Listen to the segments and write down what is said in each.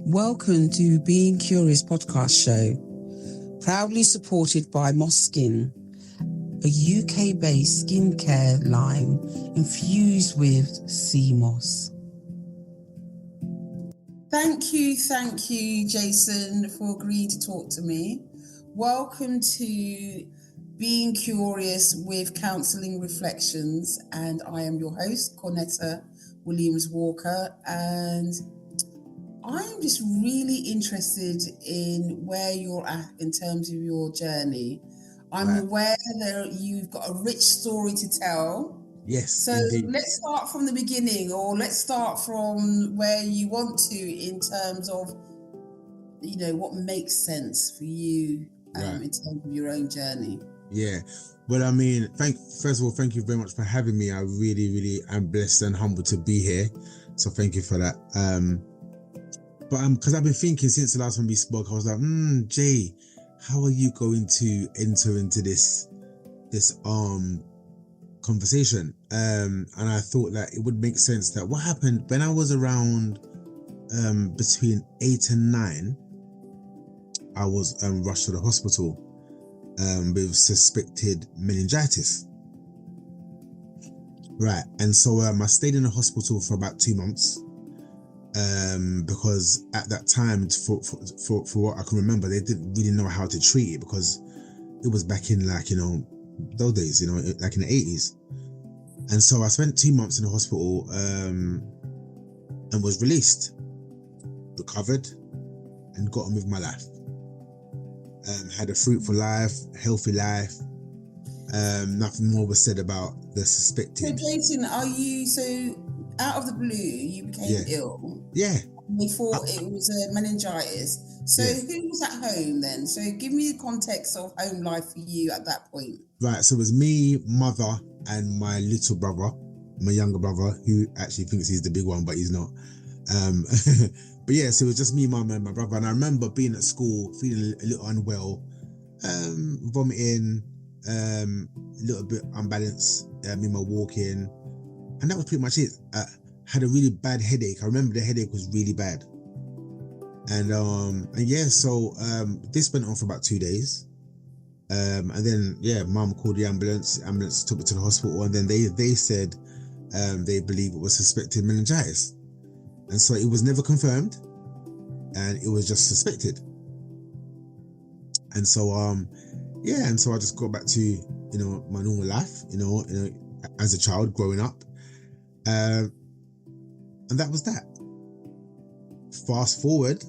Welcome to Being Curious podcast show, proudly supported by Moss Skin, a UK-based skincare line infused with sea moss. Thank you, Jason, for agreeing to talk to me. Welcome to Being Curious with Counselling Reflections, and I am your host, Cornetta Williams-Walker, and I'm just really interested in where you're at in terms of your journey. I'm aware that you've got a rich story to tell. Yes, so indeed. Let's start from the beginning, or let's start from where you want to in terms of, what makes sense for you in terms of your own journey. Yeah. Well, I mean, first of all, thank you very much for having me. I really am blessed and humbled to be here. So thank you for that. But because I've been thinking since the last time we spoke, I was like, Jay, how are you going to enter into this conversation? And I thought that it would make sense that what happened when I was around between 8 and 9, I was rushed to the hospital with suspected meningitis. Right, and so I stayed in the hospital for about 2 months. Because at that time, for what I can remember, they didn't really know how to treat it, because it was back in those days, like in the 80s. And so I spent 2 months in the hospital and was released, recovered, and got on with my life. Had a fruitful life, healthy life. Nothing more was said about the suspected. So Jason, out of the blue, you became ill? Yeah. We thought it was a meningitis. So who was at home then? So give me the context of home life for you at that point. Right, so it was me, mother, and my little brother, my younger brother, who actually thinks he's the big one, but he's not. But yeah, so it was just me, mum, and my brother. And I remember being at school, feeling a little unwell, vomiting, a little bit unbalanced, in my walking. And that was pretty much it. I had a really bad headache. I remember the headache was really bad. So this went on for about 2 days. And then, mum called the ambulance. The ambulance took me to the hospital, and then they said they believe it was suspected meningitis. And so it was never confirmed, and it was just suspected. And so, and so I just got back to, my normal life, as a child growing up. And that was that. Fast forward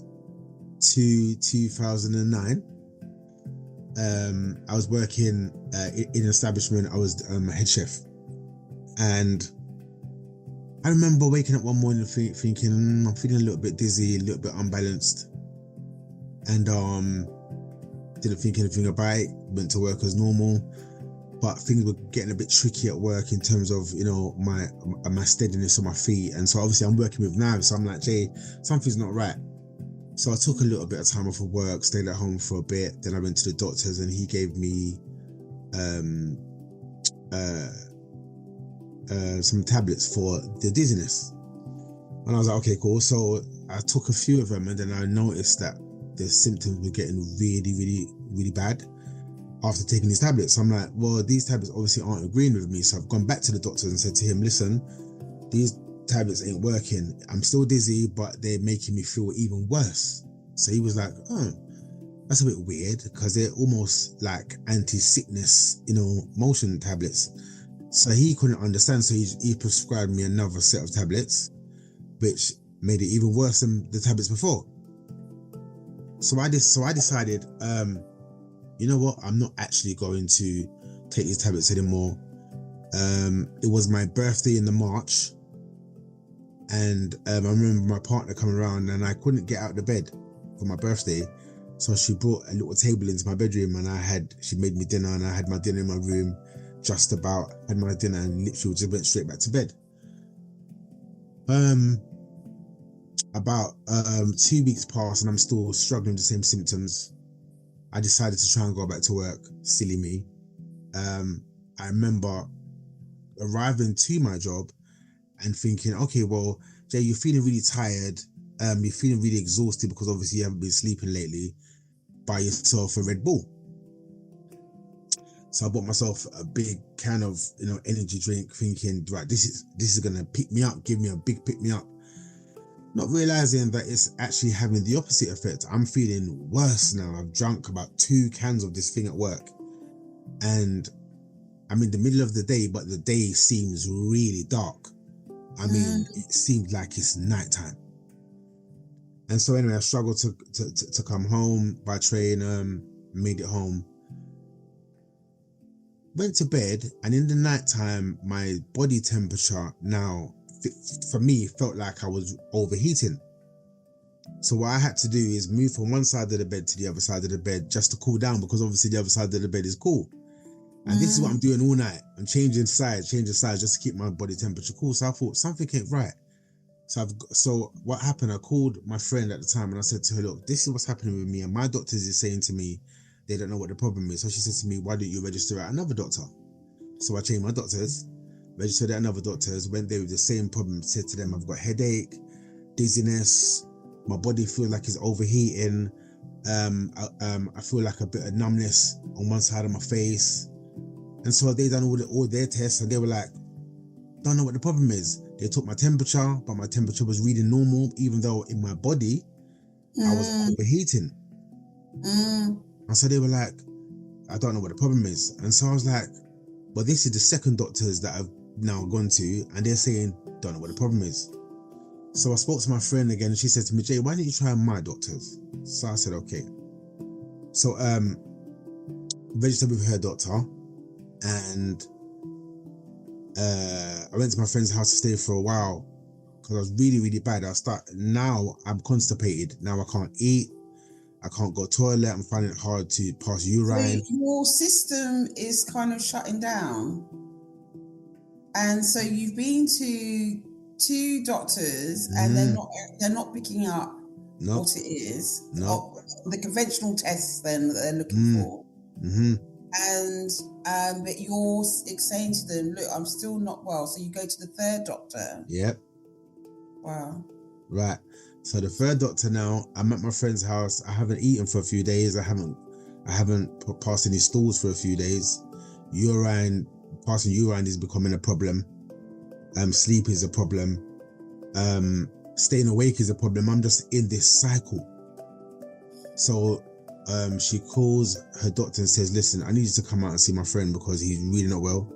to 2009. I was working in an establishment. I was a head chef, and I remember waking up one morning thinking I'm feeling a little bit dizzy, a little bit unbalanced, and didn't think anything about it. Went to work as normal, but things were getting a bit tricky at work in terms of my steadiness on my feet. And so obviously I'm working with knives, so I'm like, Jay, something's not right. So I took a little bit of time off of work, stayed at home for a bit. Then I went to the doctors, and he gave me some tablets for the dizziness. And I was like, okay, cool. So I took a few of them, and then I noticed that the symptoms were getting really bad after taking these tablets. I'm like, well, these tablets obviously aren't agreeing with me. So I've gone back to the doctors and said to him, listen, these tablets ain't working. I'm still dizzy, but they're making me feel even worse. So he was like, oh, that's a bit weird, because they're almost like anti-sickness, motion tablets. So he couldn't understand. So he prescribed me another set of tablets, which made it even worse than the tablets before. So I decided, you know what? I'm not actually going to take these tablets anymore. It was my birthday in the March. And I remember my partner coming around, and I couldn't get out of the bed for my birthday. So she brought a little table into my bedroom, and she made me dinner, and I had my dinner in my room, had my dinner, and literally just went straight back to bed. About 2 weeks passed, and I'm still struggling with the same symptoms. I decided to try and go back to work. Silly me. I remember arriving to my job and thinking, okay, well, Jay, you're feeling really tired. you're feeling really exhausted because obviously you haven't been sleeping lately, buy yourself a Red Bull. So I bought myself a big can of, energy drink, thinking, right, this is gonna pick me up, give me a big pick me up. Not realizing that it's actually having the opposite effect. I'm feeling worse now. I've drunk about 2 cans of this thing at work, and I'm in the middle of the day, but the day seems really dark. I mean, it seemed like it's nighttime. And so anyway, I struggled to come home by train, made it home. Went to bed, and in the nighttime, my body temperature now, for me, felt like I was overheating. So what I had to do is move from one side of the bed to the other side of the bed just to cool down, because obviously the other side of the bed is cool. And this is what I'm doing all night. I'm changing sides just to keep my body temperature cool. So I thought something ain't right. So what happened, I called my friend at the time and I said to her, look, this is what's happening with me. And my doctors is saying to me, they don't know what the problem is. So she said to me, why don't you register at another doctor? So I changed my doctors, registered at another doctors, went there with the same problem, said to them, I've got headache, dizziness, my body feels like it's overheating. I feel like a bit of numbness on one side of my face. And so they done all their tests and they were like, don't know what the problem is. They took my temperature, but my temperature was reading normal, even though in my body, I was overheating. And so they were like, I don't know what the problem is. And so I was like, well, this is the second doctors that I've now gone to, and they're saying, don't know what the problem is. So I spoke to my friend again, and she said to me, Jay, why don't you try my doctors? So I said, okay. So registered with her doctor, and I went to my friend's house to stay for a while because I was really, really bad. Now I'm constipated. Now I can't eat. I can't go to the toilet. I'm finding it hard to pass urine. So your system is kind of shutting down. And so you've been to 2 doctors and they're not picking up what it is. The conventional tests then that they're looking for. And but you're saying to them, look, I'm still not well. So you go to the 3rd doctor. Yep. Wow. Right. So the 3rd doctor now, I'm at my friend's house. I haven't eaten for a few days. I haven't passed any stools for a few days. Passing urine is becoming a problem. Sleep is a problem. Staying awake is a problem. I'm just in this cycle. So she calls her doctor and says, listen, I need you to come out and see my friend because he's really not well.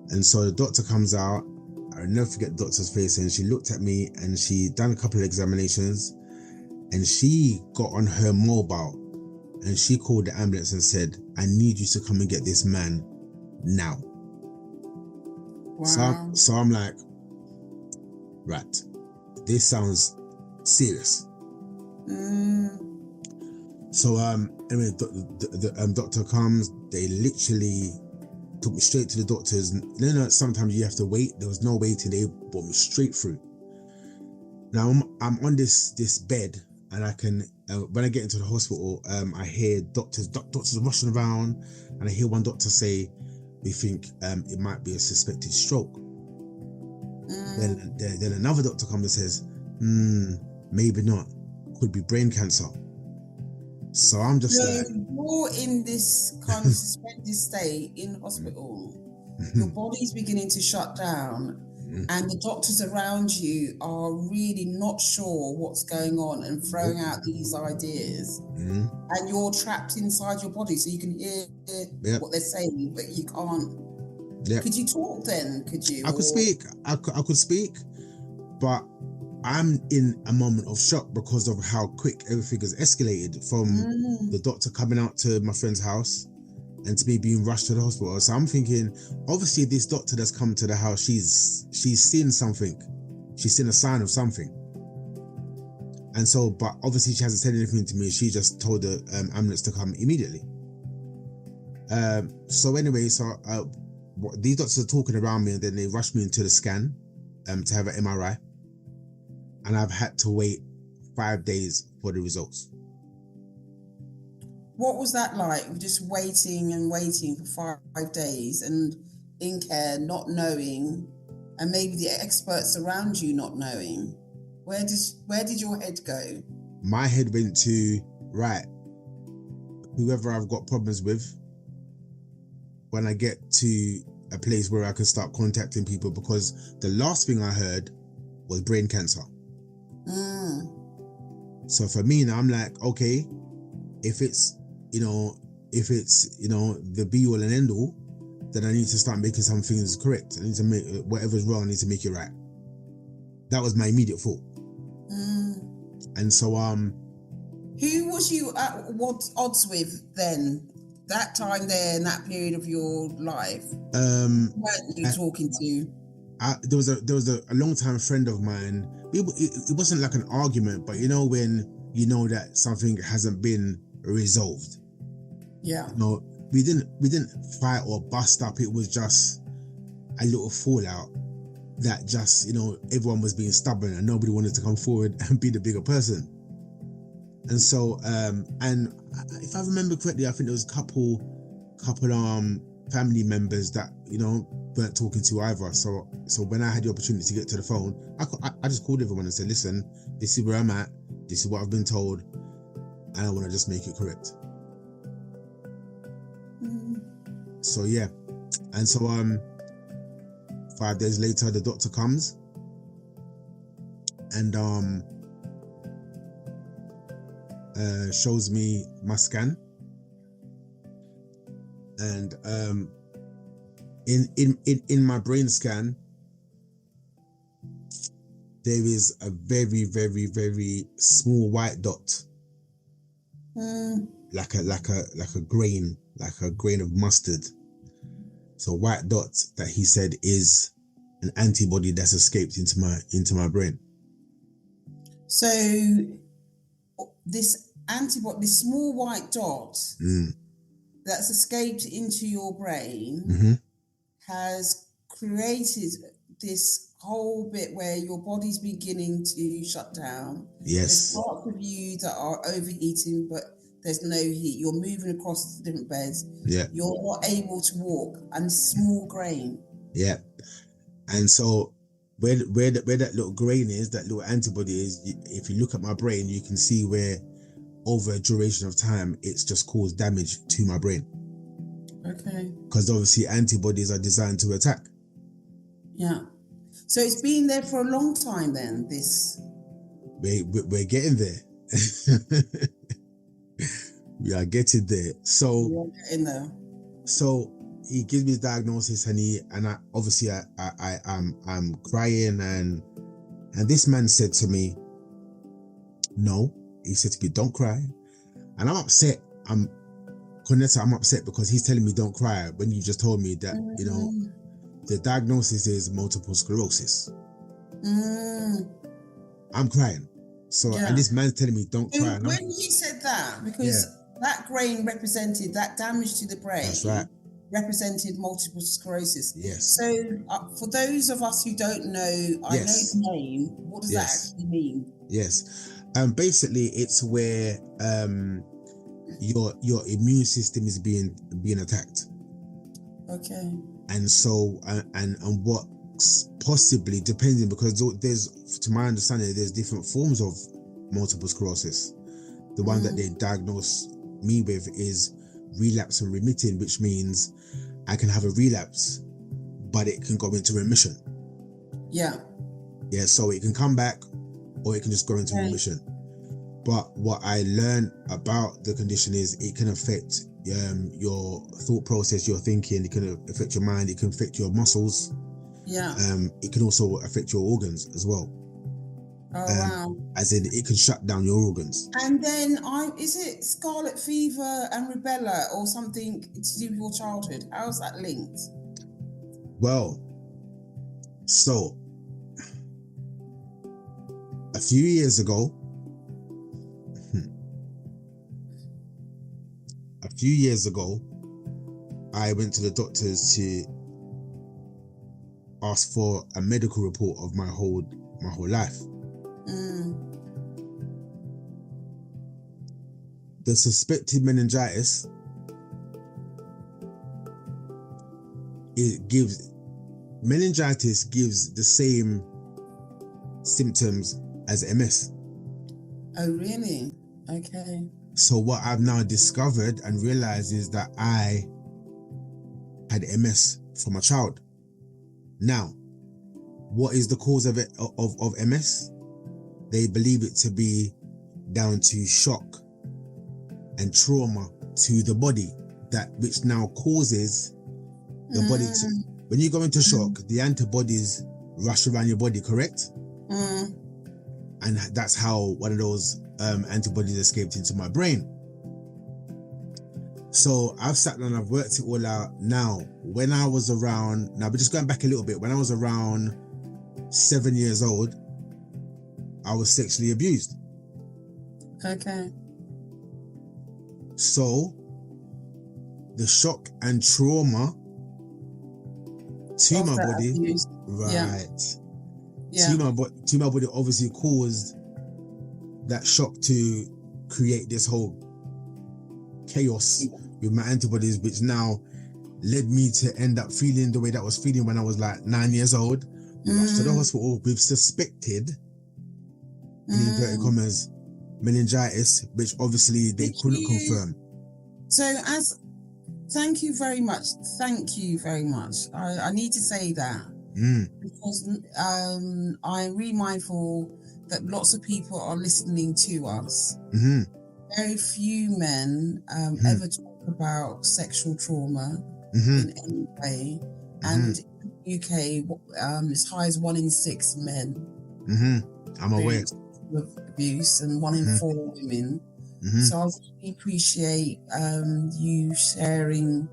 And so the doctor comes out. I'll never forget the doctor's face, and she looked at me and she done a couple of examinations, and she got on her mobile and she called the ambulance and said, I need you to come and get this man now. Wow. So I'm like, right, this sounds serious. So anyway, the doctor comes. They literally took me straight to the doctors. No, sometimes you have to wait. There was no waiting. They brought me straight through. Now I'm on this bed, and I can when I get into the hospital, I hear doctors rushing around, and I hear one doctor say, we think it might be a suspected stroke. Then another doctor comes and says, maybe not, could be brain cancer. So I'm just like, you're in this kind of suspended state in hospital. Your body's beginning to shut down, and the doctors around you are really not sure what's going on and throwing out these ideas. And you're trapped inside your body, so you can hear what they're saying, but you can't. Could you talk then? Could you? I could speak. I could speak, but I'm in a moment of shock because of how quick everything has escalated from the doctor coming out to my friend's house and to me being rushed to the hospital. So I'm thinking, obviously this doctor that's come to the house, she's seen something. She's seen a sign of something. And so, but obviously she hasn't said anything to me. She just told the ambulance to come immediately. So anyway, these doctors are talking around me, and then they rushed me into the scan to have an MRI. And I've had to wait 5 days for the results. What was that like? Just waiting and waiting for 5 days and in care, not knowing, and maybe the experts around you not knowing? Where did your head go? My head went to, right, whoever I've got problems with, when I get to a place where I can start contacting people, because the last thing I heard was brain cancer. So for me now, I'm like, okay, if it's the be all and end all, then I need to start making some things correct. I need to make whatever's wrong, I need to make it right. That was my immediate thought. And so who was you at what odds with then? That time there in that period of your life? Who weren't you talking to? There was a long time friend of mine. It wasn't like an argument, but you know when you know that something hasn't been resolved. Yeah. No, we didn't fight or bust up. It was just a little fallout that just, everyone was being stubborn and nobody wanted to come forward and be the bigger person. And so, and if I remember correctly, I think there was a couple family members that, weren't talking to either. So when I had the opportunity to get to the phone, I just called everyone and said, listen, this is where I'm at. This is what I've been told. And I want to just make it correct. So yeah. And so 5 days later, the doctor comes and shows me my scan. And in my brain scan, there is a very, very, very small white dot. Like a grain of mustard. So white dot that he said is an antibody that's escaped into my brain. So this antibody, this small white dot that's escaped into your brain has created this whole bit where your body's beginning to shut down. Yes. There's parts of you that are overheating, but there's no heat. You're moving across the different beds. Yeah. You're not able to walk, and small grain. Yeah. And so where that little grain is, that little antibody is, if you look at my brain, you can see where over a duration of time, it's just caused damage to my brain. Okay. Because obviously antibodies are designed to attack. Yeah. So it's been there for a long time then, this? We're getting there. We are getting there. So You're getting there. So he gives me his diagnosis and I obviously I'm crying and this man said to me, no, he said to me, don't cry. And I'm upset. Cornetta, I'm upset because he's telling me don't cry when you just told me that, the diagnosis is multiple sclerosis. I'm crying. So, and this man's telling me don't cry. When he said that, because that grain represented, that damage to the brain, that's right, represented multiple sclerosis. Yes. So for those of us who don't know, I know the name, what does that actually mean? Yes. Basically it's where your immune system is being attacked. Okay. And so and what's possibly depending, because there's, to my understanding, there's different forms of multiple sclerosis. The one that they diagnose me with is relapse and remitting, which means I can have a relapse, but it can go into remission. Yeah, so it can come back or it can just go into remission. But what I learned about the condition is it can affect your thought process, your thinking, it can affect your mind, it can affect your muscles. Yeah. It can also affect your organs as well. Oh, wow. As in, it can shut down your organs. And then, is it scarlet fever and rubella or something to do with your childhood? How's that linked? Well, so a few years ago, I went to the doctors to ask for a medical report of my whole life. The suspected meningitis, meningitis gives the same symptoms as MS. Oh, really? Okay. So what I've now discovered and realized is that I had MS from a child. Now, what is the cause of it of MS? They believe it to be down to shock and trauma to the body, that which now causes the body to, when you go into shock, the antibodies rush around your body, correct? And that's how one of those antibodies escaped into my brain. So I've sat down, I've worked it all out. Now, when I was around, now we're just going back a little bit, when I was around 7 years old, I was sexually abused. Okay. So the shock and trauma to Of my that body, abuse. right? Yeah. To my body obviously caused that shock to create this whole chaos with my antibodies, which now led me to end up feeling the way that I was feeling when I was like 9 years old. Rushed to the hospital with suspected, in inverted commas, meningitis, which obviously they couldn't confirm. So thank you very much. Thank you very much. I need to say that because I'm really mindful that lots of people are listening to us. Very few men ever talk about sexual trauma in any way. And in the UK, as high as 1 in 6 men I'm aware of abuse and 1 in 4 women. So I really appreciate you sharing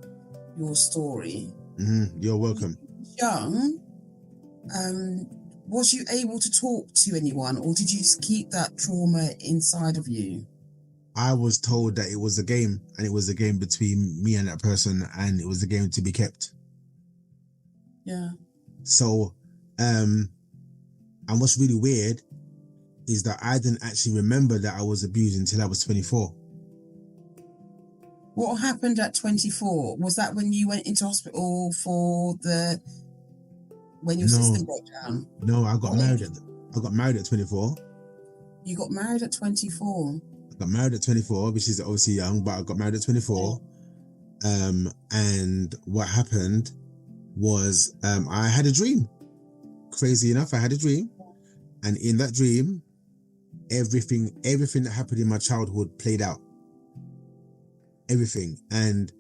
your story. You're welcome. Young, was you able to talk to anyone, or did you just keep that trauma inside of you? I was told that it was a game, and it was a game between me and that person, and it was a game to be kept. Yeah. So, and what's really weird is that I didn't actually remember that I was abused until I was 24. What happened at 24? Was that when you went into hospital when your system broke down? No, I got married at 24. You got married at 24? I got married at 24, which is obviously young, but I got married at 24. And what happened was I had a dream. Crazy enough, I had a dream. And in that dream, everything that happened in my childhood played out. Everything. And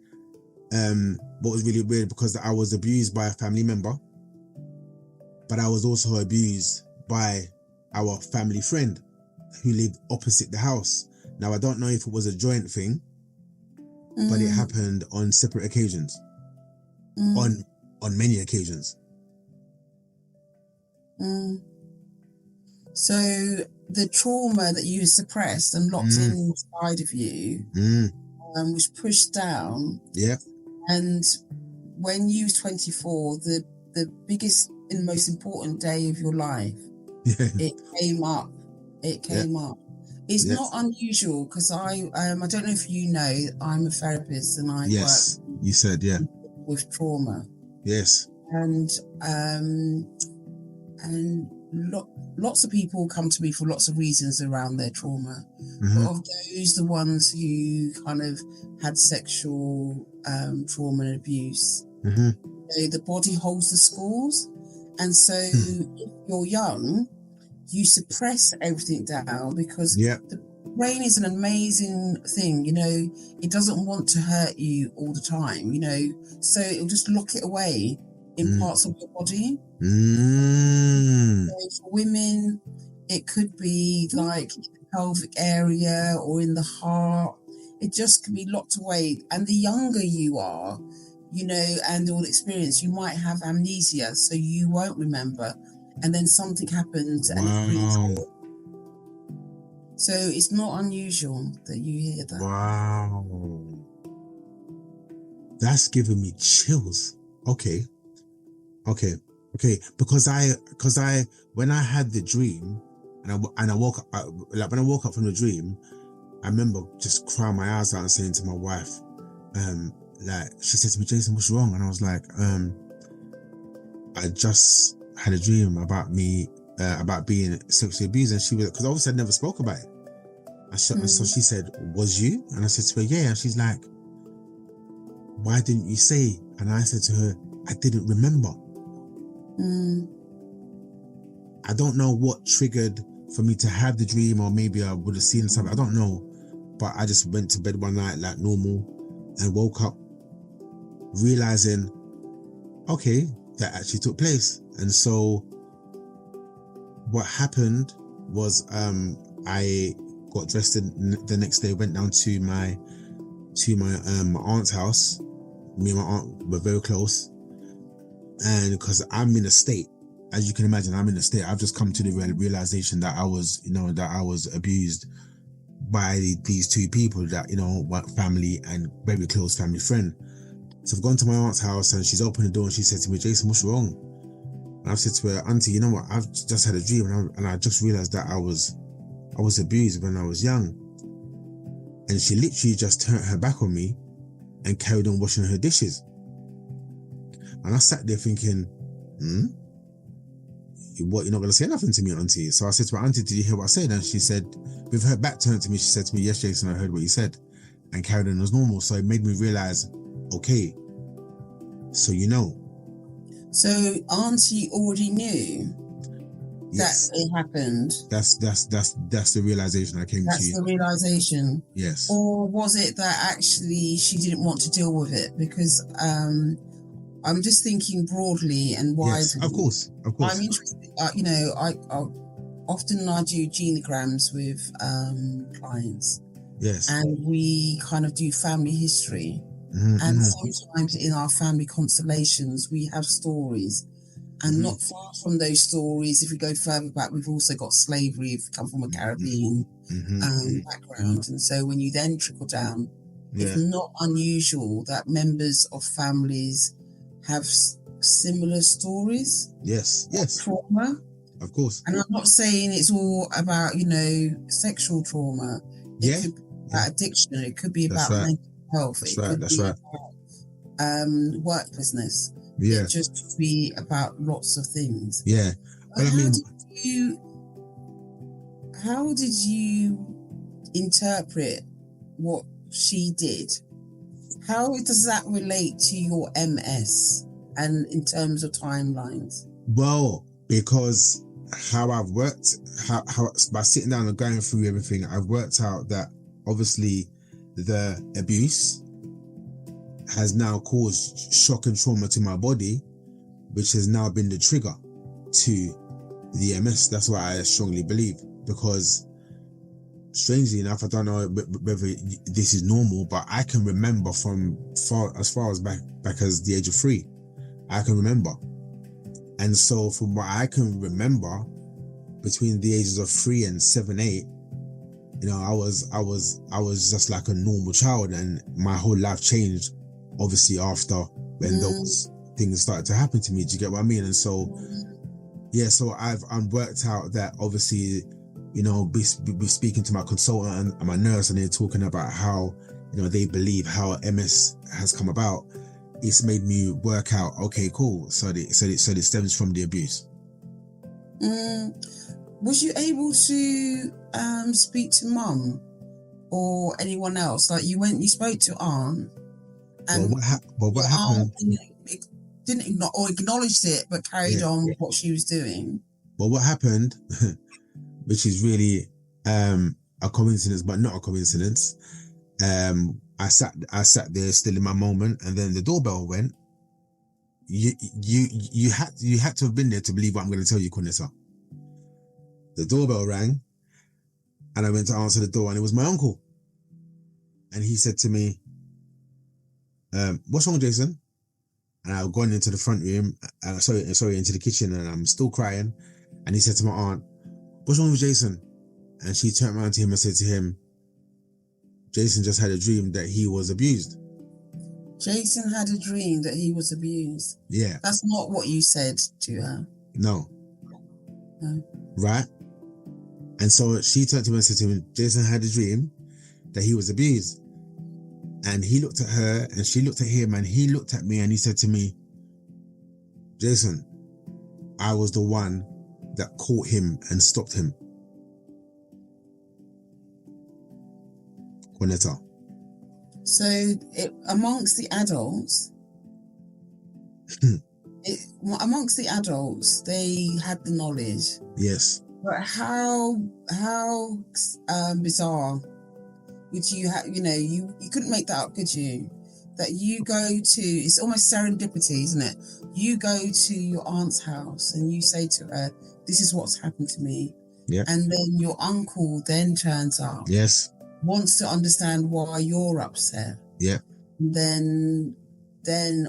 what was really weird, because I was abused by a family member, but I was also abused by our family friend who lived opposite the house. Now, I don't know if it was a joint thing, but it happened on separate occasions, on many occasions. So the trauma that you suppressed and locked inside of you was pushed down. Yeah. And when you was 24, the biggest and most important day of your life, it came up. It came up. It's not unusual, because I don't know if you know, I'm a therapist and I work. You said, with trauma. Yes. And lots of people come to me for lots of reasons around their trauma. But of those, the ones who kind of had sexual trauma and abuse, the body holds the scores. And so if you're young, you suppress everything down, because the brain is an amazing thing, it doesn't want to hurt you all the time, so it'll just lock it away in parts of your body. So for women, it could be like in the pelvic area or in the heart. It just can be locked away. And the younger you are, and all the experience, you might have amnesia, so you won't remember. And then something happens and it brings it. So it's not unusual that you hear that. Wow. That's giving me chills. Okay. Because I when I had the dream and I woke up, when I woke up from the dream, I remember just crying my eyes out and saying to my wife, she said to me, "Jason, what's wrong?" And I was like, I just had a dream about me about being sexually abused, and she was, because obviously I never spoke about it. So she said, "Was you?" And I said to her, "Yeah." And she's like, "Why didn't you say?" And I said to her, "I didn't remember." I don't know what triggered for me to have the dream, or maybe I would have seen something. I don't know, but I just went to bed one night like normal and woke up realizing, okay, that actually took place. And so what happened was I got dressed the next day, went down to my aunt's house. Me and my aunt were very close, and because I'm in a state, as you can imagine, I'm in a state. I've just come to the realization that I was abused by these two people that, were family and very close family friend. So I've gone to my aunt's house, and she's opened the door and she said to me, "Jason, what's wrong?" And I've said to her, "Auntie, you know what? I've just had a dream, and I just realized that I was abused when I was young." And she literally just turned her back on me and carried on washing her dishes. And I sat there thinking, what, you're not going to say nothing to me, Auntie? So I said to her, "Auntie, did you hear what I said?" And she said, with her back turned to me, she said to me, "Yes, Jason, I heard what you said," and carried on as normal. So it made me realize, okay, so So Auntie already knew yes, that it happened. That's the realization I came to. That's the realization. Yes. Or was it that actually she didn't want to deal with it? Because I'm just thinking broadly and widely. Yes, of course. I'm interested. I often do genograms with clients. Yes. And we kind of do family history. And sometimes in our family constellations, we have stories. And not far from those stories, if we go further back, we've also got slavery if we come from a Caribbean background. And so when you then trickle down, it's not unusual that members of families have similar stories. Yes. Trauma. Of course. And I'm not saying it's all about, sexual trauma. It could be about addiction. It could be about mental health. That's right. About work business. Yeah. It just could be about lots of things. Yeah. But how did you interpret what she did? How does that relate to your MS and in terms of timelines? Well, because how I've worked, how by sitting down and going through everything, I've worked out that obviously the abuse has now caused shock and trauma to my body, which has now been the trigger to the MS. That's what I strongly believe, because strangely enough, I don't know whether this is normal, but I can remember from as far as back as the age of 3, I can remember. And so from what I can remember, between the ages of 3 and 7, 8, I was just like a normal child, and my whole life changed obviously after when those things started to happen to me. Do you get what I mean? And so so I've worked out that obviously, be speaking to my consultant and my nurse, and they're talking about how they believe how MS has come about. It's made me work out, okay, cool, so it stems from the abuse. Was you able to speak to mum or anyone else? Like you spoke to aunt, and what happened? Didn't acknowledged it, but carried on with what she was doing. Well, what happened, which is really a coincidence, but not a coincidence. I sat there still in my moment, and then the doorbell went. You had to have been there to believe what I'm going to tell you, Kunessa. The doorbell rang, and I went to answer the door, and it was my uncle. And he said to me, "What's wrong, Jason?" And I've gone into the front room, into the kitchen, and I'm still crying. And he said to my aunt, "What's wrong with Jason?" And she turned around to him and said to him, "Jason just had a dream that he was abused." Jason had a dream that he was abused. Yeah. That's not what you said to her. No. No. Right? And so she turned to him and said to him, "Jason had a dream that he was abused." And he looked at her, and she looked at him, and he looked at me, and he said to me, "Jason, I was the one that caught him and stopped him? Juanetta. So amongst the adults, they had the knowledge. Yes. But how bizarre would you have? You couldn't make that up, could you? That you go to, it's almost serendipity, isn't it? You go to your aunt's house and you say to her, "This is what's happened to me." Yeah. And then your uncle then turns up. Yes. Wants to understand why you're upset. Yeah. Then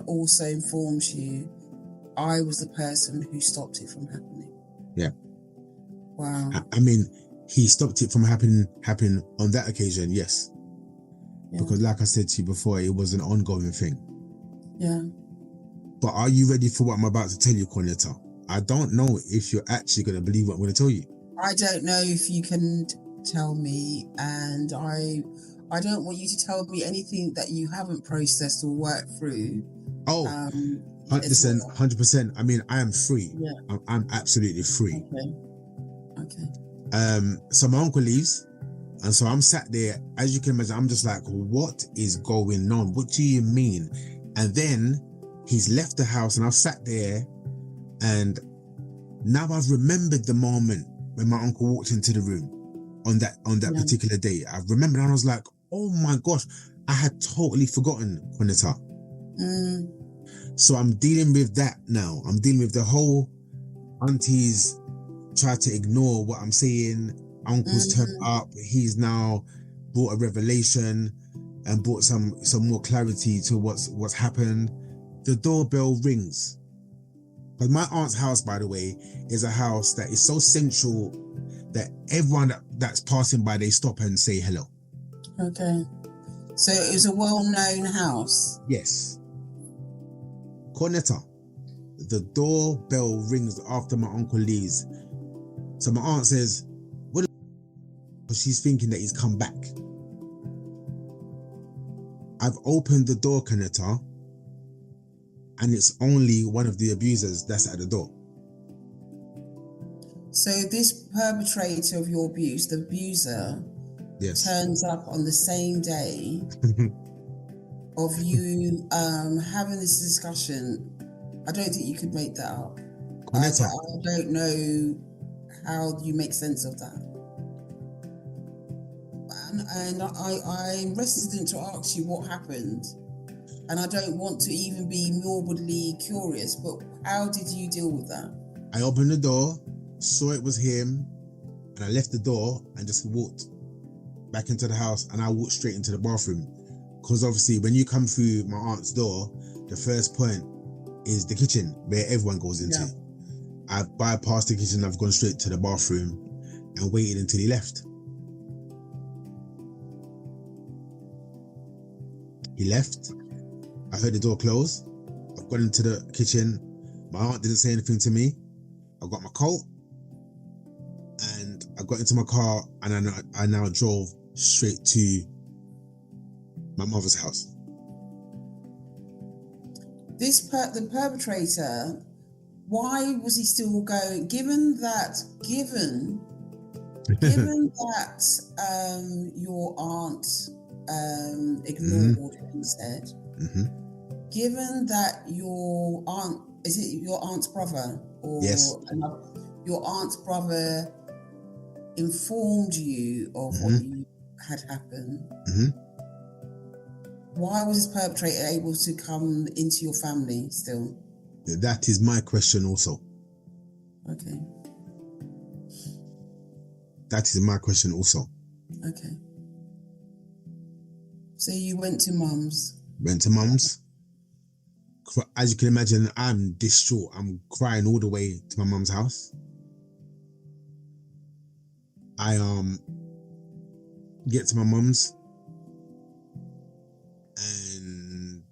also informs you, I was the person who stopped it from happening. Yeah. Wow. I mean, he stopped it from happening on that occasion, yes. Yeah. Because like I said to you before, it was an ongoing thing. Yeah. But are you ready for what I'm about to tell you, Cornetta? I don't know if you're actually going to believe what I'm going to tell you. I don't know if you can tell me, and I don't want you to tell me anything that you haven't processed or worked through. 100%. I mean, I am free. Yeah. I'm absolutely free. Okay. So my uncle leaves, and so I'm sat there. As you can imagine, I'm just like, what is going on? What do you mean? And then he's left the house, and I've sat there, and now I've remembered the moment when my uncle walked into the room on that particular day. I remembered, and I was like, oh my gosh, I had totally forgotten, Juanetta. So I'm dealing with that now. I'm dealing with the whole aunties try to ignore what I'm saying. Uncle's turned up. He's now brought a revelation and brought some more clarity to what's happened. The doorbell rings. But my aunt's house, by the way, is a house that is so central that everyone that's passing by, they stop and say hello. Okay. So it was a well-known house? Yes. Cornetta, the doorbell rings after my uncle leaves. So my aunt says, what? Because she's thinking that he's come back. I've opened the door, Cornetta, and it's only one of the abusers that's at the door. So this perpetrator of your abuse, the abuser, yes, turns up on the same day of you having this discussion. I don't think you could make that up. I don't know how you make sense of that. And I'm reticent to ask you what happened. And I don't want to even be morbidly curious, but how did you deal with that? I opened the door, saw it was him, and I left the door and just walked back into the house, and I walked straight into the bathroom. Because obviously when you come through my aunt's door, the first point is the kitchen where everyone goes into. Yeah. I've bypassed the kitchen, I've gone straight to the bathroom and waited until he left. He left. I heard the door close. I've gone into the kitchen. My aunt didn't say anything to me. I got my coat and I got into my car, and I now drove straight to my mother's house. The perpetrator, why was he still going? Given that your aunt ignored what he said. Given that your aunt, is it your aunt's brother? Or yes. Your aunt's brother informed you of what you had happened. Why was this perpetrator able to come into your family still? That is my question also. Okay. That is my question also. Okay. So you went to mum's? Went to mum's. As you can imagine, I'm distraught. I'm crying all the way to my mum's house. I get to my mum's, and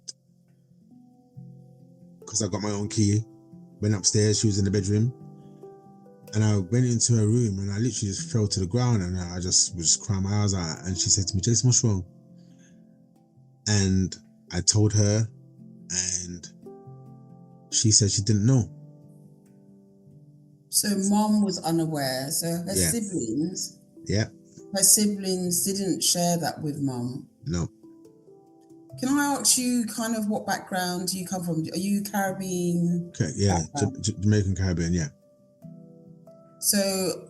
because I got my own key, went upstairs. She was in the bedroom, and I went into her room, and I literally just fell to the ground, and I just was crying my eyes out. And she said to me, "Jason, what's wrong?" And I told her, and she said she didn't know. So mom was unaware. So her Yeah. siblings, Yeah. her siblings didn't share that with mum. No. Can I ask you kind of what background do you come from? Are you Caribbean Okay. Yeah. background? Jamaican Caribbean. Yeah. So,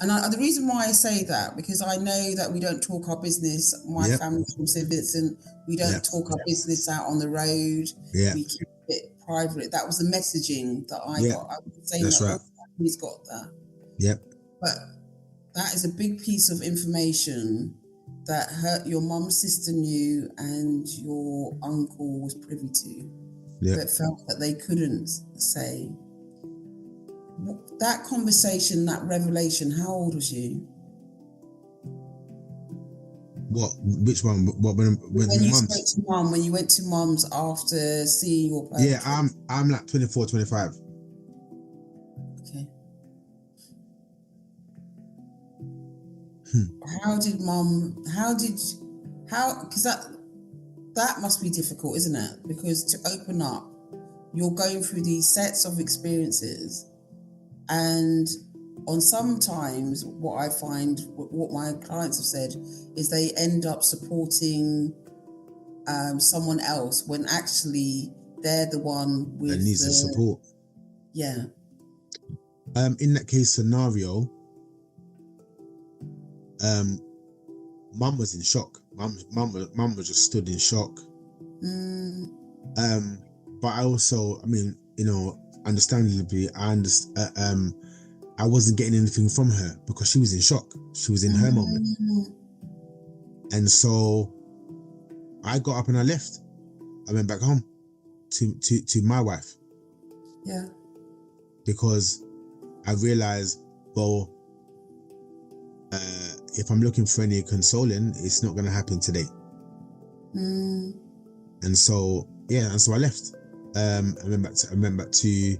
and the reason why I say that, because I know that we don't talk our business. My Yep. family's from St. Vincent. We don't Yep. talk our business out on the road. Yeah. We keep it private. That was the messaging that I Yeah. got. I'm not saying That's that right. all families got that, Yep. but that is a big piece of information that your mum's sister knew and your uncle was privy to, Yep. but felt that they couldn't say. That conversation, that revelation, how old was you? What? Which one? What? When When you spoke mums? to mum, when you went to mum's after seeing your Yeah. perpetrator. I'm like 24, 25. Okay. Hmm. Because that must be difficult, isn't it? Because to open up, you're going through these sets of experiences, and on sometimes what I find, what my clients have said, is they end up supporting someone else when actually they're the one That with needs the the, support. yeah. In that case scenario, mum was in shock. Mum was just stood in shock. But I also, I mean, understandably, I wasn't getting anything from her because she was in shock. She was in her moment. And so I got up and I left. I went back home to my wife. Yeah. Because I realized, well, if I'm looking for any consoling, it's not going to happen today. And so, I left. I went back to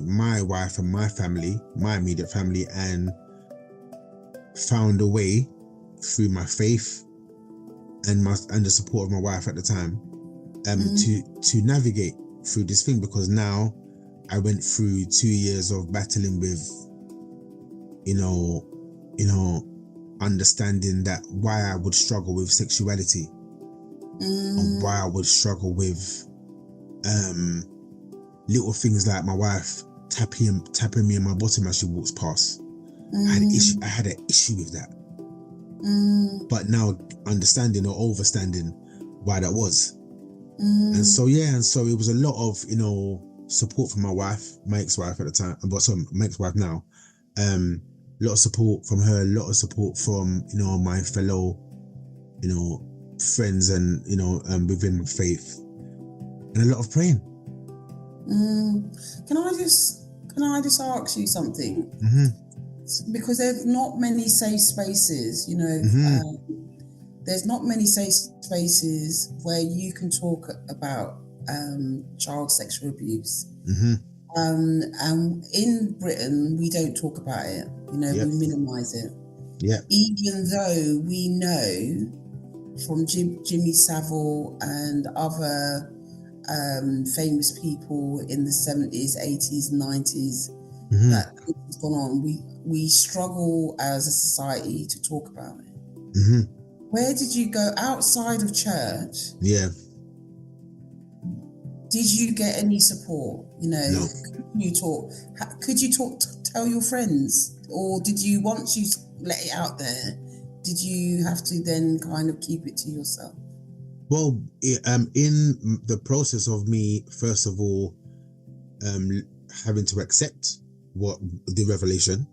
my wife and my family, my immediate family, and found a way through my faith and the support of my wife at the time, to navigate through this thing, because now I went through 2 years of battling with, understanding that why I would struggle with sexuality, and why I would struggle with little things like my wife tapping me on my bottom as she walks past. I had an issue with that. But now understanding or overstanding why that was. And so it was a lot of, support from my wife, my ex-wife at the time, but sorry, my ex-wife now. A lot of support from her, a lot of support from, my fellow, friends and, within my faith, and a lot of praying. Can I just ask you something? Because there's not many safe spaces, there's not many safe spaces where you can talk about child sexual abuse. And in Britain, we don't talk about it. We minimize it. Even though we know from Jimmy Savile and other famous people in the 70s, 80s, 90s, that has gone on. We struggle as a society to talk about it. Where did you go outside of church? Yeah. Did you get any support? No. Could you tell your friends, or did you, once you let it out there, did you have to then kind of keep it to yourself? Well, in the process of me, first of all, having to accept what the revelation,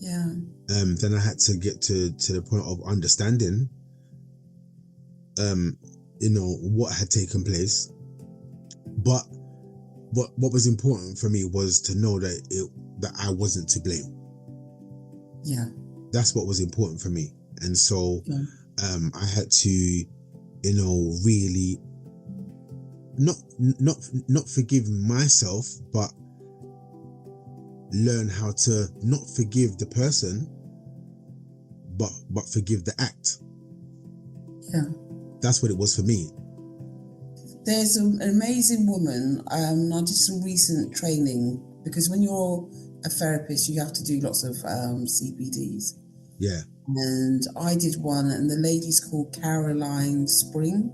then I had to get to the point of understanding, what had taken place. But what was important for me was to know that I wasn't to blame. Yeah, that's what was important for me, and so I had to, really not forgive myself, but learn how to not forgive the person, but forgive the act. Yeah, that's what it was for me. There's an amazing woman. I did some recent training because when you're a therapist, you have to do lots of CPDs. Yeah. And I did one, and the lady's called Caroline Spring.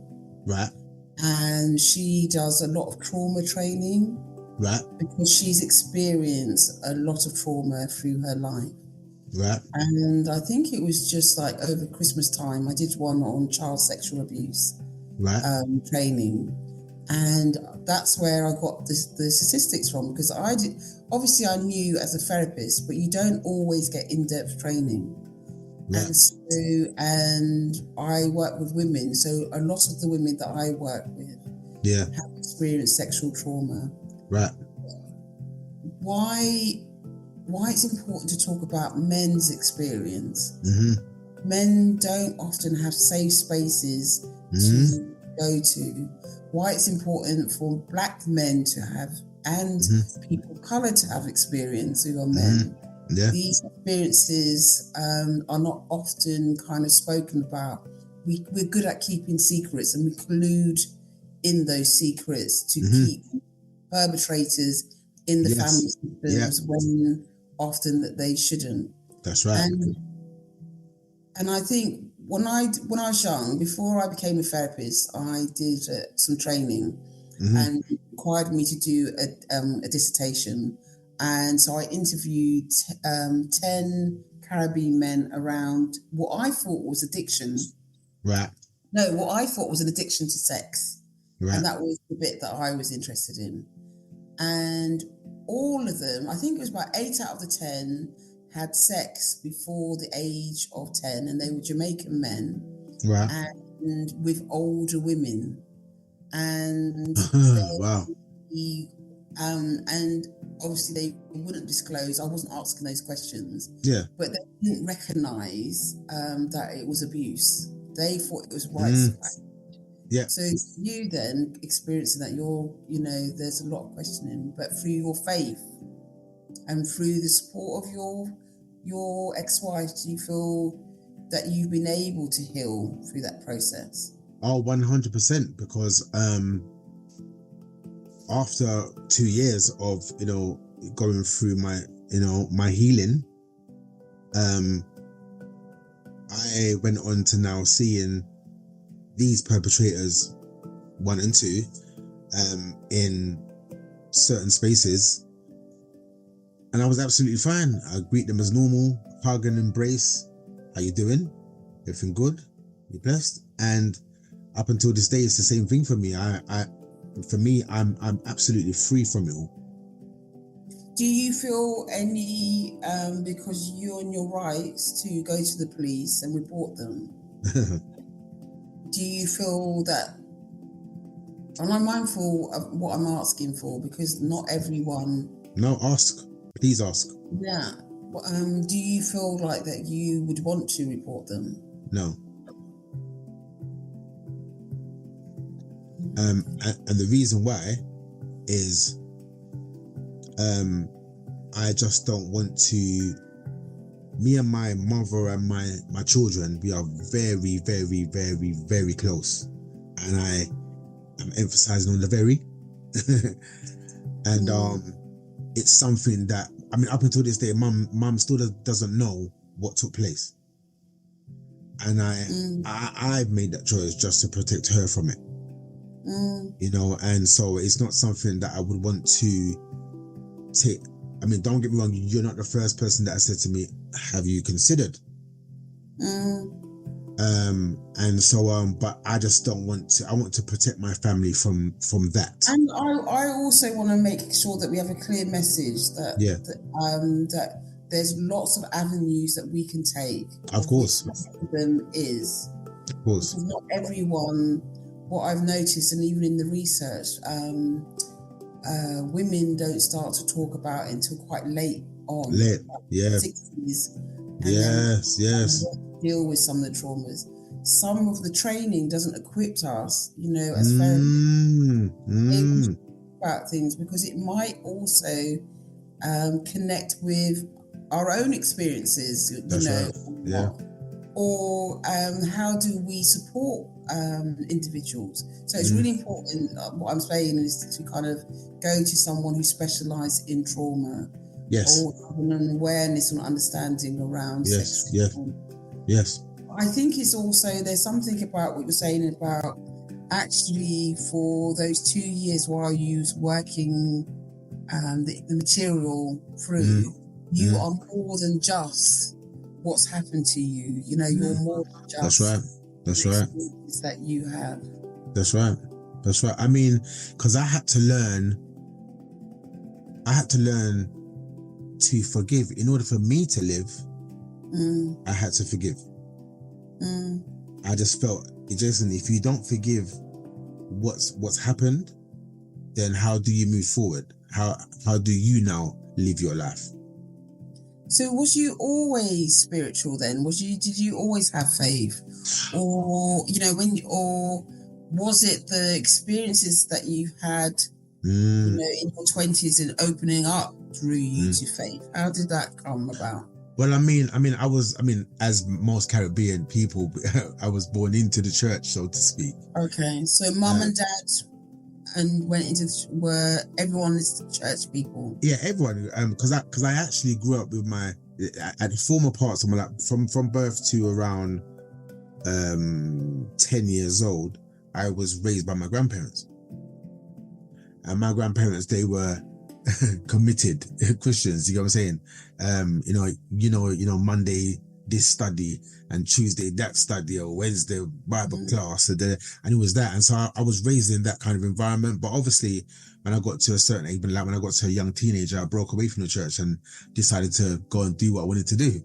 Right. And she does a lot of trauma training. Right. Because she's experienced a lot of trauma through her life. Right. And I think it was just like over Christmas time, I did one on child sexual abuse training. And that's where I got the statistics from, because obviously I knew as a therapist, but you don't always get in-depth training. Right. And I work with women. So a lot of the women that I work with have experienced sexual trauma. Right. Why it's important to talk about men's experience. Mm-hmm. Men don't often have safe spaces to go to. Why it's important for Black men to have, and people of colour to have experience who are men. Yeah. These experiences are not often kind of spoken about. We're good at keeping secrets, and we collude in those secrets to keep perpetrators in the family systems when often that they shouldn't. That's right. And I think when I was young, before I became a therapist, I did some training, and it required me to do a dissertation. And so I interviewed 10 Caribbean men around what I thought was addiction. Right. No, what I thought was an addiction to sex. Right. And that was the bit that I was interested in. And all of them, I think it was about 8 out of the 10, had sex before the age of 10, and they were Jamaican men. Right. And with older women. And wow. And obviously they wouldn't disclose. I wasn't asking those questions. Yeah. But they didn't recognise that it was abuse. They thought it was rights. Yeah. So you then experiencing that, there's a lot of questioning, but through your faith and through the support of your ex-wife, do you feel that you've been able to heal through that process? Oh, 100%, because after 2 years of, going through my healing, I went on to now seeing these perpetrators 1 and 2 in certain spaces, and I was absolutely fine. I greet them as normal, hug and embrace. How you doing? Everything good? You blessed? And up until this day, it's the same thing for me. I'm absolutely free from it all. Do you feel any, because you're on your rights to go to the police and report them, do you feel that, and I'm mindful of what I'm asking for, because not everyone... No, ask. Please ask. Yeah. Do you feel like that you would want to report them? No. And the reason why is I just don't want to. Me and my mother and my children, we are very, very, very, very close, and I am emphasizing on the very. And it's something that, up until this day, mum still doesn't know what took place, and I've made that choice just to protect her from it. And so it's not something that I would want to take. Don't get me wrong, you're not the first person that has said to me, have you considered? And so but I just don't want to. I want to protect my family from that. And I also want to make sure that we have a clear message that there's lots of avenues that we can take. Of course. One of them is, of course, because not everyone. What I've noticed, and even in the research, women don't start to talk about it until quite late on. Late, yeah. 60s. Yes. Deal with some of the traumas. Some of the training doesn't equip us, as therapists, about things, because it might also connect with our own experiences, That's right. Yeah. or how do we support individuals? So it's really important. What I'm saying is to kind of go to someone who specialises in trauma, Yes. or an awareness and understanding around sexual trauma. Yes. I think it's also, there's something about what you're saying about actually for those 2 years while you was working the material through, you are more than just what's happened to you. You know, you're more than just That's right. That you have. That's right. I mean, because I had to learn to forgive. In order for me to live, I had to forgive. I just felt, Jason, if you don't forgive what's happened, then how do you move forward? How do you now live your life? So was you always spiritual then? Did you always have faith? Or, you know, or was it the experiences that you had, you know, in your 20s and opening up drew you to faith? How did that come about? Well, I mean, as most Caribbean people, I was born into the church, so to speak. Okay, so mum and dad went into were everyone is church people? Yeah, everyone. Because I actually grew up with at the former parts of my life, from birth to around 10 years old. I was raised by my grandparents, and my grandparents, they were committed Christians. You know what I'm saying? You know, Monday this study and Tuesday that study, or Wednesday Bible class, and it was that. And so I was raised in that kind of environment. But obviously, when I got to a certain age, when I got to a young teenager, I broke away from the church and decided to go and do what I wanted to do.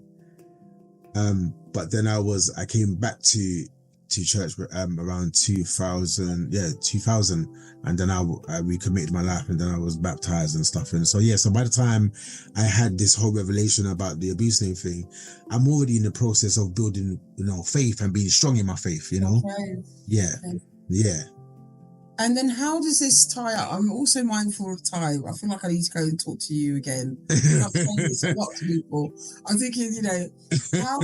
But then I came back to church around 2000, and then I recommitted my life, and then I was baptized and stuff. And so so by the time I had this whole revelation about the abuse thing, I'm already in the process of building, you know, faith and being strong in my faith, you know. Yeah. And then how does this tie up? I'm also mindful of time. I feel like I need to go and talk to you again. I've told this a lot to people. I'm thinking, you know, how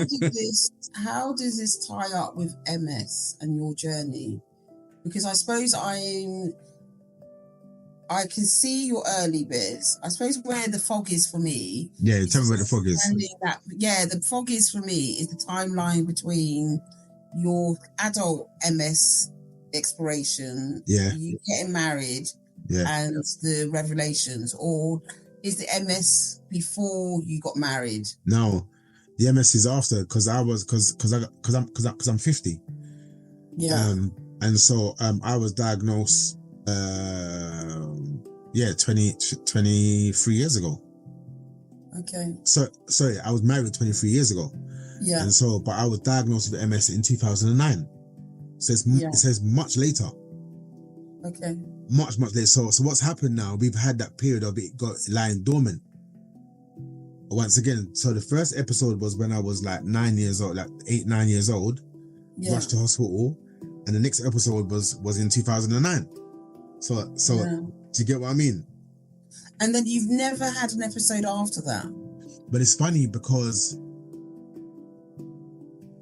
does this tie up with MS and your journey? Because I suppose I can see your early bits. I suppose where the fog is for me. Yeah, tell me where the fog is. The fog is for me is the timeline between your adult MS exploration, you getting married, and the revelations, or is the MS before you got married? No, the MS is after, because I'm 50. Yeah. And so I was diagnosed 23 years ago. Okay. So sorry, I was married 23 years ago. Yeah. And so, but I was diagnosed with MS in 2009. So it says much later. Okay. Much later. So what's happened now? We've had that period of it lying dormant. Once again, so the first episode was when I was like 9 years old, like 8-9 years old. Yeah. Rushed to hospital, and the next episode was in 2009. So do you get what I mean? And then you've never had an episode after that. But it's funny because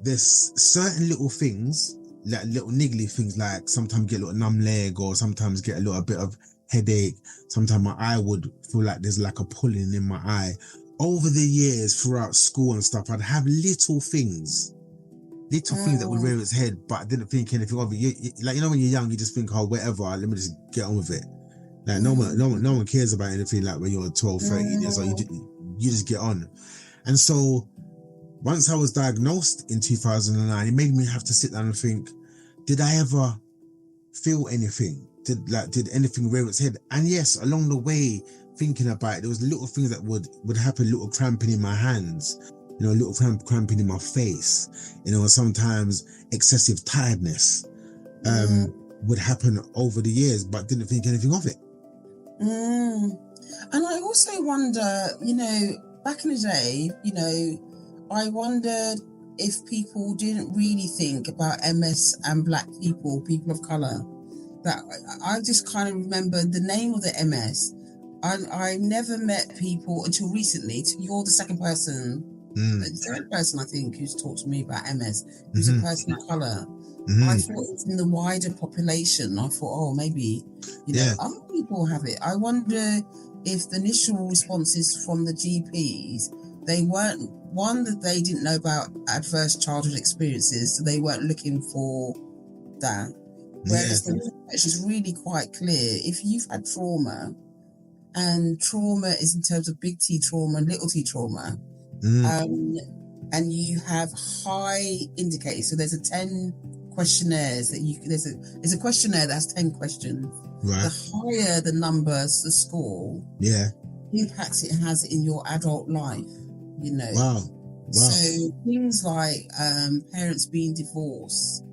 there's certain little things, like little niggly things, like sometimes get a little numb leg, or sometimes get a little bit of headache. Sometimes my eye would feel like there's like a pulling in my eye. Over the years, throughout school and stuff, I'd have little things that would rear its head, but I didn't think anything of it. Like, you know, when you're young, you just think, oh, whatever, let me just get on with it. Like, no one cares about anything. Like when you're 12, 13 years old, you just get on. And so once I was diagnosed in 2009, it made me have to sit down and think, did I ever feel anything? Did anything rear its head? And yes, along the way, thinking about it, there was little things that would happen, little cramping in my hands, you know, little cramping in my face, you know, sometimes excessive tiredness would happen over the years, but didn't think anything of it. And I also wonder, you know, back in the day, you know, I wondered if people didn't really think about MS and Black people of colour. That I just kind of remember the name of the MS. I never met people until recently. You're the second person The third person I think who's talked to me about MS, who's a person of colour. I thought it's in the wider population. I thought, oh, maybe, other people have it. I wonder if the initial responses from the GPs, they weren't, one, that they didn't know about adverse childhood experiences, so they weren't looking for that. Whereas the research is really quite clear. If you've had trauma, and trauma is in terms of big T trauma and little t trauma, and you have high indicators, so there's a 10 questionnaires that there's a questionnaire that has 10 questions. Right. The higher the numbers, the score, impacts it has in your adult life, Wow. So things like parents being divorced,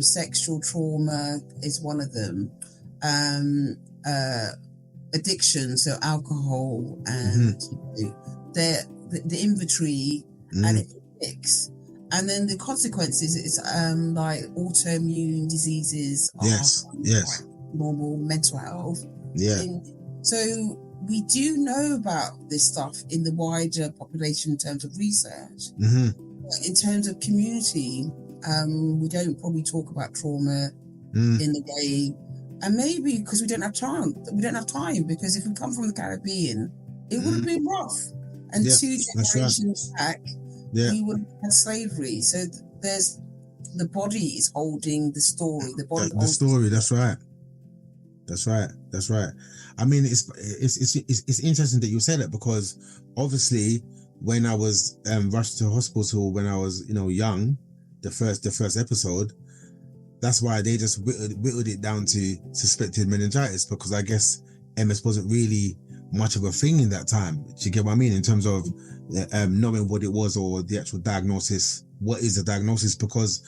sexual trauma is one of them, addiction, so alcohol, and the inventory, and it picks. And then the consequences is like autoimmune diseases, normal mental health. So we do know about this stuff in the wider population in terms of research. But in terms of community, we don't probably talk about trauma in the way, and maybe because we don't have time. Because if we come from the Caribbean, it would have been rough. And 2 generations back, we would have had slavery. So there's the body is holding the story. The story. That's right. I mean, it's interesting that you say that, because obviously when I was rushed to hospital when I was young, the first episode, that's why they just whittled it down to suspected meningitis, because I guess MS wasn't really much of a thing in that time. Do you get what I mean? In terms of knowing what it was, or the actual diagnosis. What is the diagnosis? Because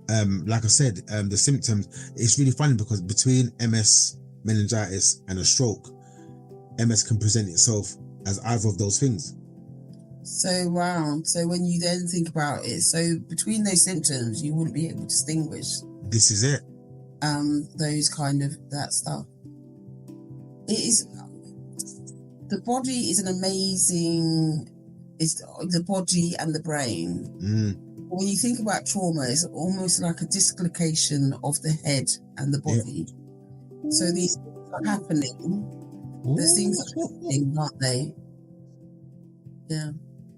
like I said, the symptoms, it's really funny because between MS, meningitis and a stroke, MS can present itself as either of those things. So wow. So when you then think about it, so between those symptoms, you wouldn't be able to distinguish. This is it. Those kind of that stuff. It is. The body is an amazing. It's the body and the brain. When you think about trauma, it's almost like a dislocation of the head and the body. So these things are happening. Those things are happening, aren't they? Yeah.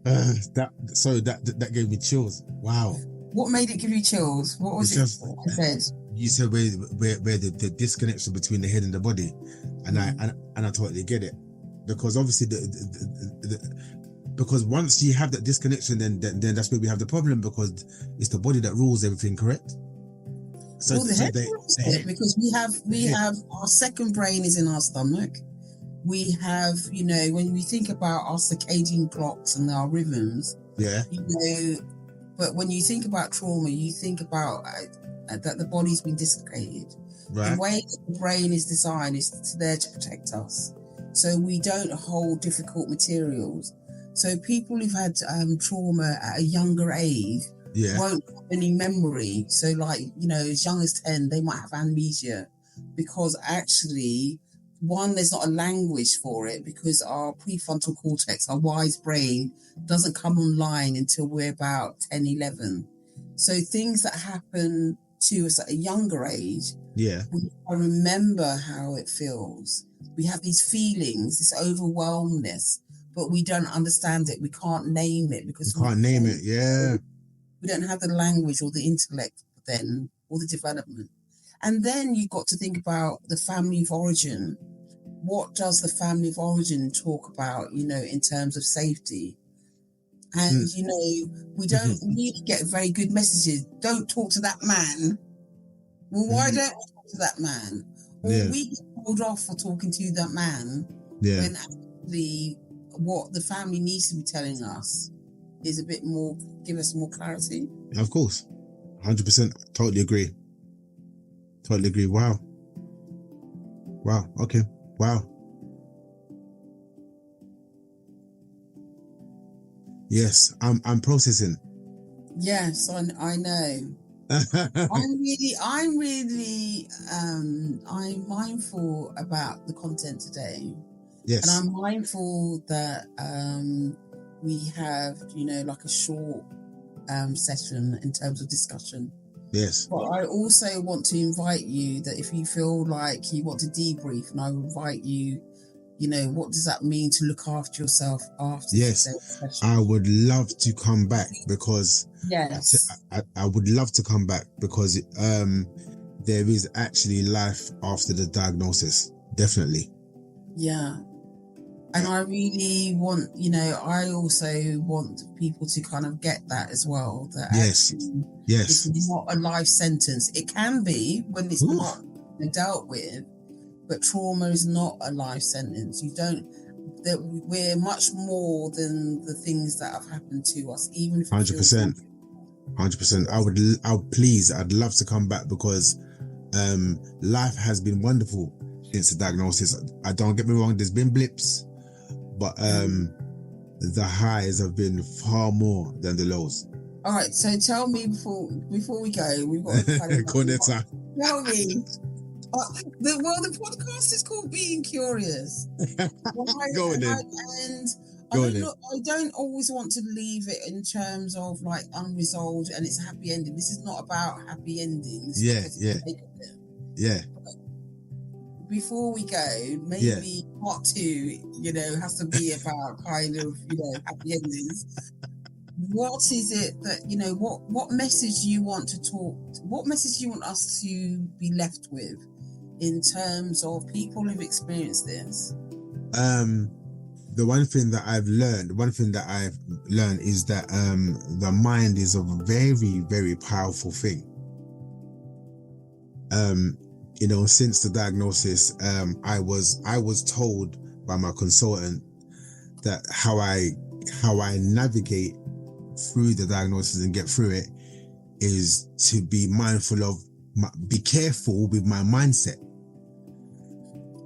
That gave me chills. Wow. What made it give you chills? What was it I said? You said where the disconnection between the head and the body, and I totally get it, because obviously because once you have that disconnection, then that's where we have the problem, because it's the body that rules everything, correct? So, well, the head, because we have our second brain is in our stomach. We have, when we think about our circadian clocks and our rhythms, but when you think about trauma, you think about that the body's been dislocated. Right. The way the brain is designed is there to protect us. So we don't hold difficult materials. So people who've had trauma at a younger age won't have any memory. So like, as young as 10, they might have amnesia, because actually, one, there's not a language for it, because our prefrontal cortex, our wise brain, doesn't come online until we're about 10, 11. So things that happen to us at a younger age, we remember how it feels. We have these feelings, this overwhelmness, but we don't understand it. We can't name it because we don't have the language or the intellect then, or the development. And then you've got to think about the family of origin. What does the family of origin talk about, in terms of safety? And, we don't really get very good messages. Don't talk to that man. Well, why don't we talk to that man? Or we get told off for talking to that man when actually what the family needs to be telling us is a bit more, give us more clarity. Of course. 100%. Totally agree. Wow. Okay. Wow. Yes, I'm processing. Yes, I know. I'm mindful about the content today. Yes. And I'm mindful that we have, like a short session in terms of discussion. Yes. But I also want to invite you that if you feel like you want to debrief, and I invite you, what does that mean to look after yourself after Yes, today's session? I would love to come back because yes, I would love to come back because there is actually life after the diagnosis, definitely. Yeah. And I really want, I also want people to kind of get that as well. That Yes. actually Yes. it's not a life sentence. It can be when it's not dealt with, but trauma is not a life sentence. We're much more than the things that have happened to us, even if it 100%. 100%. I'd love to come back because life has been wonderful since the diagnosis. I don't get me wrong, there's been blips, but the highs have been far more than the lows. All right, so tell me before we go, we've got to kind of Cornetta. Tell me. The podcast is called Being Curious. Go on then. And I don't always want to leave it in terms of like unresolved and it's a happy ending. This is not about happy endings. Yeah. Before we go, maybe part 2, has to be about kind of, happy endings. What is it that, what message you want to talk, what message you want us to be left with in terms of people who've experienced this? The one thing that I've learned is that the mind is a very, very powerful thing. Since the diagnosis, I was told by my consultant that how I navigate through the diagnosis and get through it is to be mindful of, be careful with my mindset.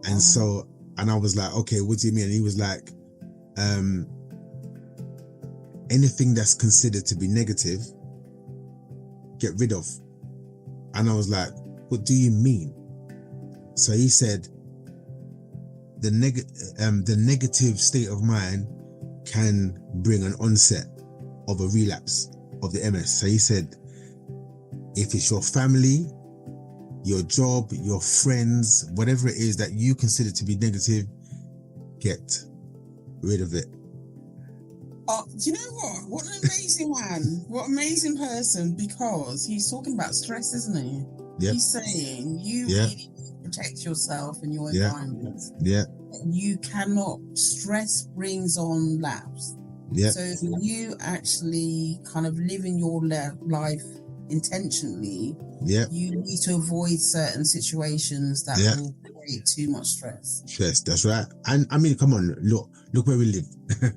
And I was like, okay, what do you mean? And he was like, anything that's considered to be negative, get rid of. And I was like, what do you mean? So he said, the negative state of mind can bring an onset of a relapse of the MS. So he said, if it's your family, your job, your friends, whatever it is that you consider to be negative, get rid of it. Oh, do you know what? What an amazing man. What an amazing person, because he's talking about stress, isn't he? Yep. He's saying you really protect yourself and your environment. Yeah. You cannot, stress brings on lapse. Yeah. So you actually kind of living your life intentionally, you need to avoid certain situations that will create too much stress. That's right. And I mean, come on, look where we live. Do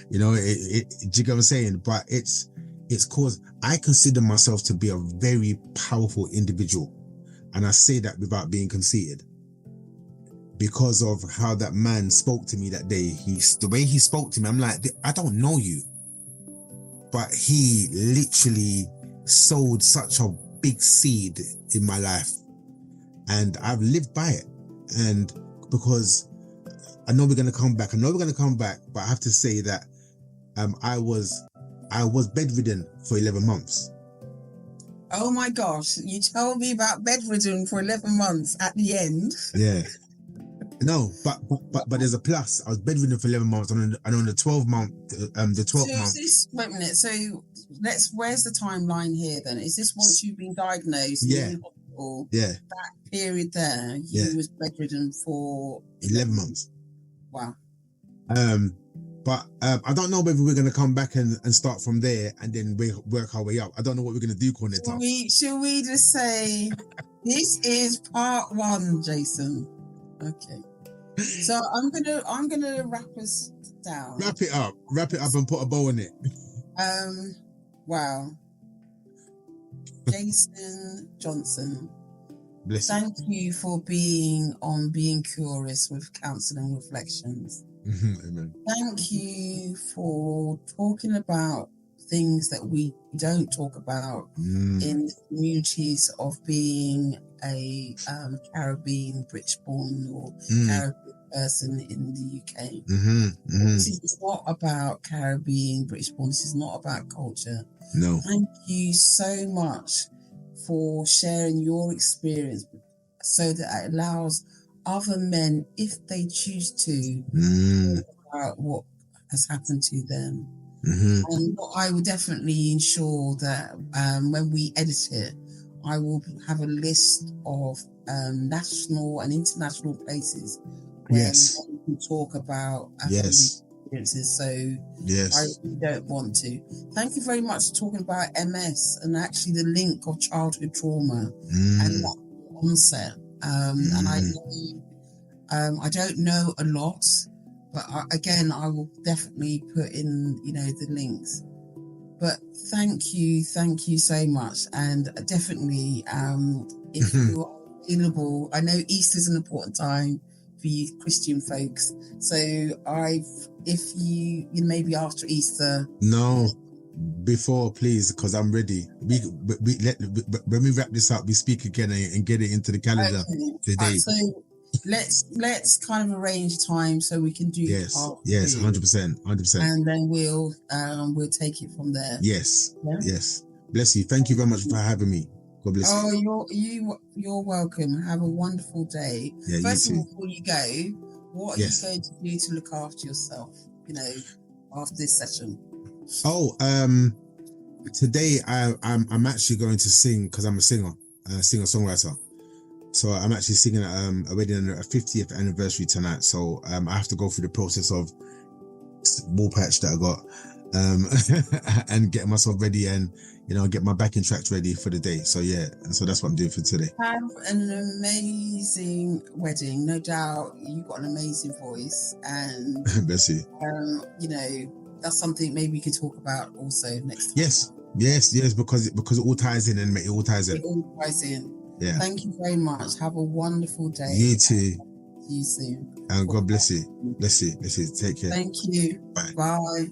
you get what I'm saying? But it's cause I consider myself to be a very powerful individual. And I say that without being conceited. Because of how that man spoke to me that day. The way he spoke to me, I'm like, I don't know you. But he literally sowed such a big seed in my life. And I've lived by it. And because I know we're going to come back, but I have to say that I was bedridden for 11 months. Oh my gosh, you told me about bedridden for 11 months at the end. Yeah. No, but there's a plus. I was bedridden for 11 months and on the 12th month, wait a minute. So where's the timeline here then? Is this once you've been diagnosed in hospital? Yeah. That period there, you was bedridden for 11 months. Wow. But I don't know whether we're going to come back and start from there and then work our way up. I don't know what we're going to do, Cornetta. Should we just say this is part 1, Jason? Okay. So I'm gonna wrap us down. Wrap it up and put a bow on it. Wow. Jason Johnson. Thank you for being Curious with Counselling Reflections. Amen. Thank you for talking about things that we don't talk about in communities of being a Caribbean, British born or person in the UK. Mm-hmm. This is not about Caribbean, British born. This is not about culture. No. Thank you so much for sharing your experience so that it allows other men, if they choose to, talk about what has happened to them. And I will definitely ensure that when we edit it, I will have a list of national and international places where we can talk about experiences. So I really don't want to. Thank you very much for talking about MS and actually the link of childhood trauma and that onset. And I don't know a lot, but again, I will definitely put in, the links. But thank you so much. And definitely, if you're available, I know Easter's an important time for you Christian folks. So if you maybe after Easter. No, before, please, because I'm ready. When we wrap this up, we speak again and get it into the calendar today. So let's kind of arrange time so we can do yes, 100%. And then we'll take it from there. Yes. Bless you. Thank you very much for having me. God bless you. You're welcome. Have a wonderful day. Yeah, First you of too. all, before you go, what are you going to do to look after yourself? After this session. Today I'm actually going to sing because I'm a singer-songwriter. So I'm actually singing at a wedding, a 50th anniversary tonight. So I have to go through the process of ball patch that I got, and getting myself ready and get my backing tracks ready for the day. So and so that's what I'm doing for today. Have an amazing wedding, no doubt. You've got an amazing voice, and bless you. That's something maybe we could talk about also next time. Yes, because it all ties in and it all ties in. It all ties in. Yeah. Thank you very much. Have a wonderful day. You too. See you soon. And God bless you. Bless you. Take care. Thank you. Bye. Bye.